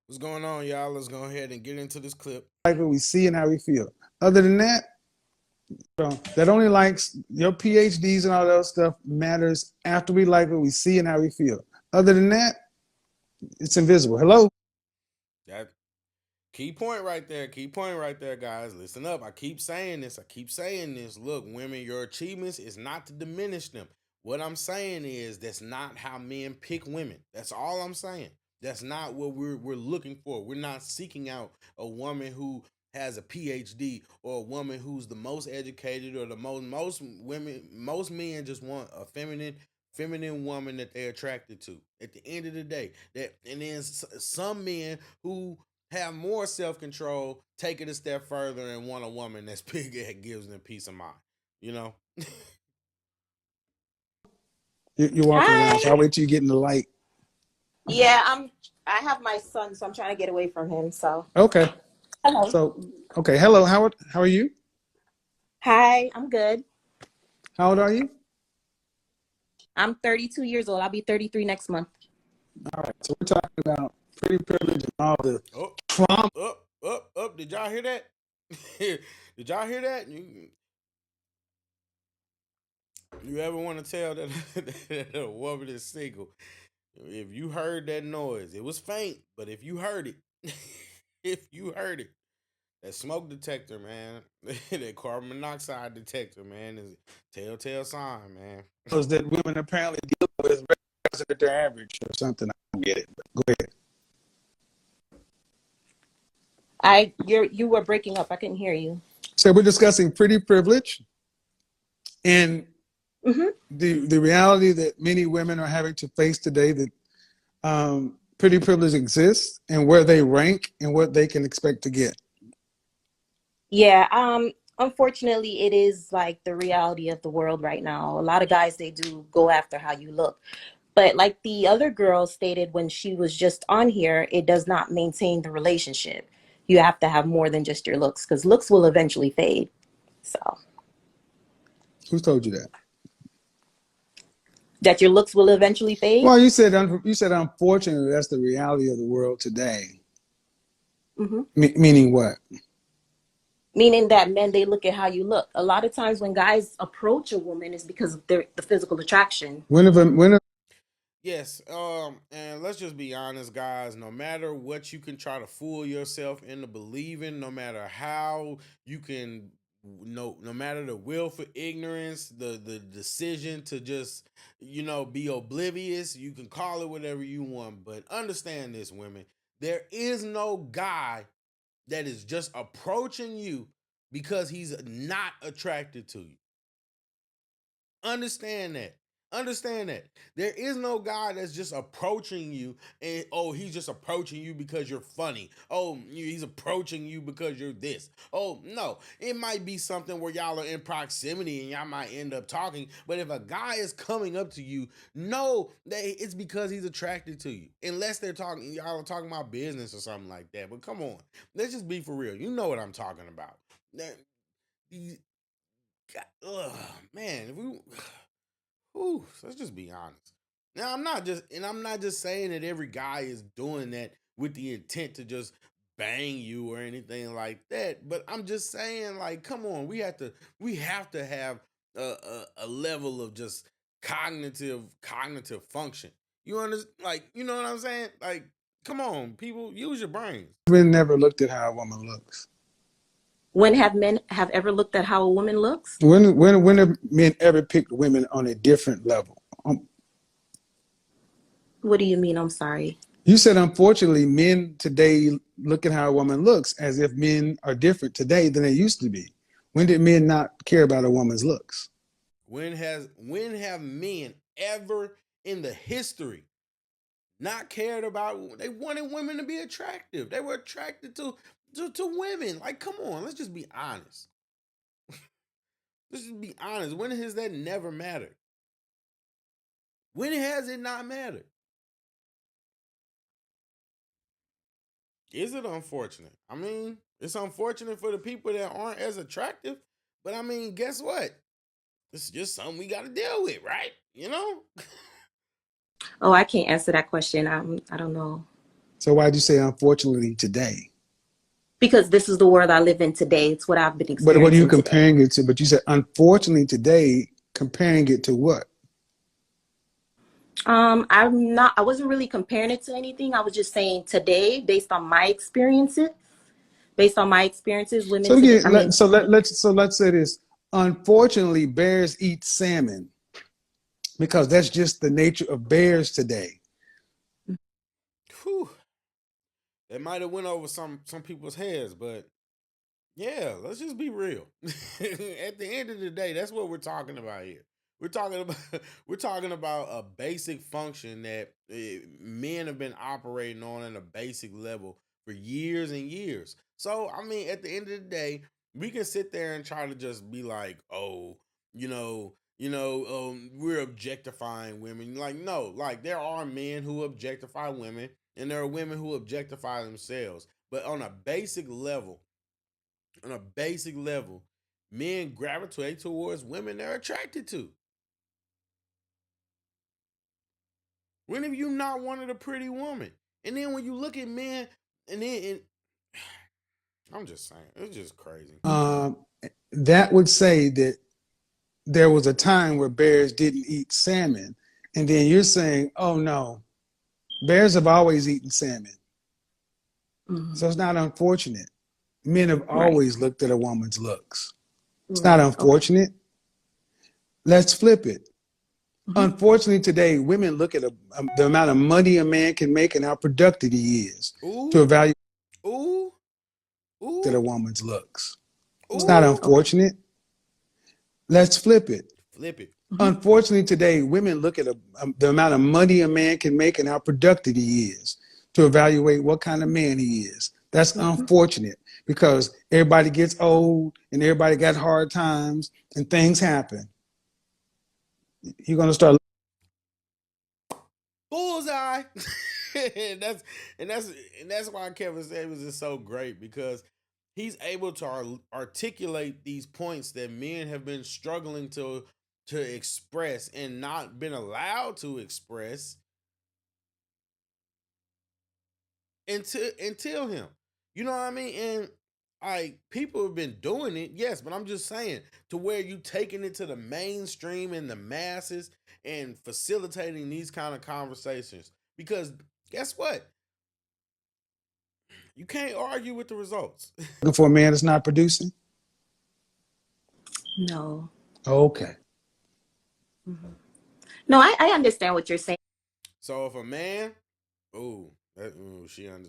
What's going on, y'all? Let's go ahead and get into this clip. Like what we see and how we feel. Other than that, that only likes your PhDs and all that stuff matters after we like what we see and how we feel. Other than that, it's invisible. Hello? That key point right there. Key point right there, guys. Listen up. I keep saying this. I keep saying this. Look, women, your achievements is not to diminish them. What I'm saying is that's not how men pick women. That's all I'm saying. That's not what we're looking for. We're not seeking out a woman who has a PhD or a woman who's the most educated or the most men just want a feminine woman that they're attracted to. At the end of the day, that and then some men who have more self control take it a step further and want a woman that's big that gives them peace of mind. You know. You're walking around, so Hi. I'll wait till you get in the light. Yeah, I have my son, so I'm trying to get away from him. So, Okay. hello. So, okay. Hello, Howard. How are you? Hi, I'm good. How old are you? I'm 32 years old. I'll be 33 next month. All right. So we're talking about pretty privilege and all the Oh, trauma. up. Did y'all hear that? Did y'all hear that? You ever want to tell that, that a woman is single? If you heard that noise, it was faint, but if you heard it, if you heard it, that smoke detector, man, that carbon monoxide detector, man, is a telltale sign, man. That women apparently deal with represent their average or something. I don't get it. But go ahead. You were breaking up. I couldn't hear you. So we're discussing pretty privilege and Hmm. the reality that many women are having to face today, that pretty privilege exists and where they rank and what they can expect to get. Yeah. Unfortunately, it is like the reality of the world right now. A lot of guys, they do go after how you look. But like the other girl stated when she was just on here, it does not maintain the relationship. You have to have more than just your looks because looks will eventually fade. So Who told you that? that your looks will eventually fade. Well, you said unfortunately that's the reality of the world today. Hmm. Meaning what? Meaning that men, they look at how you look. A lot of times when guys approach a woman is because of the physical attraction. When Yes, and let's just be honest, guys. No matter what you can try to fool yourself into believing, no matter how you can, no matter the will for ignorance, the decision to just, be oblivious. You can call it whatever you want, but understand this, women. There is no guy that is just approaching you because he's not attracted to you. Understand that. Understand that. There is no guy that's just approaching you and he's just approaching you because you're funny. He's approaching you because you're this. Oh, no. It might be something where y'all are in proximity and y'all might end up talking, but if a guy is coming up to you, know that it's because he's attracted to you. Unless y'all are talking about business or something like that. But come on. Let's just be for real. You know what I'm talking about. That, ugh, man, if we Whew, let's just be honest. Now I'm not just saying that every guy is doing that with the intent to just bang you or anything like that. But I'm just saying, like, come on, we have to have a level of just cognitive function. You understand? Like, you know what I'm saying? Like, come on, people, use your brains. men never looked at how a woman looks. When have men have ever looked at how a woman looks? When have men ever picked women on a different level? What do you mean? I'm sorry. You said unfortunately men today look at how a woman looks as if men are different today than they used to be. When did men not care about a woman's looks? When have men ever in the history not cared about? They wanted women to be attractive. They were attracted to women. Like, come on, let's just be honest. Let's just be honest. When has that never mattered? When has it not mattered? Is it unfortunate? I mean, it's unfortunate for the people that aren't as attractive, but I mean, guess what? It's just something we got to deal with, right? Oh, I can't answer that question. I don't know. So why'd you say unfortunately today? because this is the world I live in today. It's what I've been But what are you experiencing today. comparing it to? But you said unfortunately today, comparing it to what? I wasn't really comparing it to anything. I was just saying today, based on my experiences, women So today, again, let's say this. Unfortunately, bears eat salmon because that's just the nature of bears today. Whew. It might have went over some people's heads, but yeah, let's just be real. At the end of the day, that's what we're talking about here. We're talking about we're talking about a basic function that men have been operating on at a basic level for years and years. So, I mean, at the end of the day, we can sit there and try to just be like, "Oh, we're objectifying women." Like, no, like there are men who objectify women, and there are women who objectify themselves. But on a basic level, men gravitate towards women they're attracted to. When have you not wanted a pretty woman? And then when you look at men, and I'm just saying, it's just crazy. Um, that would say that there was a time where bears didn't eat salmon, and then you're saying, "Oh no, bears have always eaten salmon." Hmm. So it's not unfortunate. Men have Right. always looked at a woman's looks. It's not Right. Okay. unfortunate. Let's flip it. Hmm. Unfortunately, today, women look at the amount of money a man can make and how productive he is to Ooh, evaluate ooh, at a ooh, woman's looks. It's not Right. ooh. Okay. unfortunate. Let's flip it. Flip it. Hmm. Unfortunately, today, women look at the amount of money a man can make and how productive he is to evaluate what kind of man he is. That's Hmm. unfortunate because everybody gets old and everybody got hard times and things happen. You're going to start. Bullseye. and that's and that's and that's why Kevin Samuels is so great because he's able to articulate these points that men have been struggling to express and not been allowed to express until him. You know what I mean? And like people have been doing it, yes, but I'm just saying to where you taking it to the mainstream and the masses and facilitating these kind of conversations. Because guess what? You can't argue with the results. Looking for a man that's not producing? No. Okay. Hmm. No, I understand what you're saying. So if a man, she and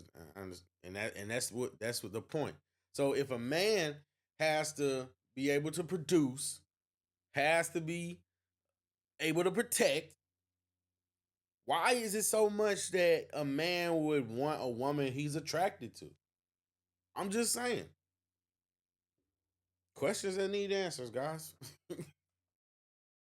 that's what the point. So if a man has to be able to produce, has to be able to protect, why is it so much that a man would want a woman he's attracted to? I'm just saying. Questions that need answers, guys.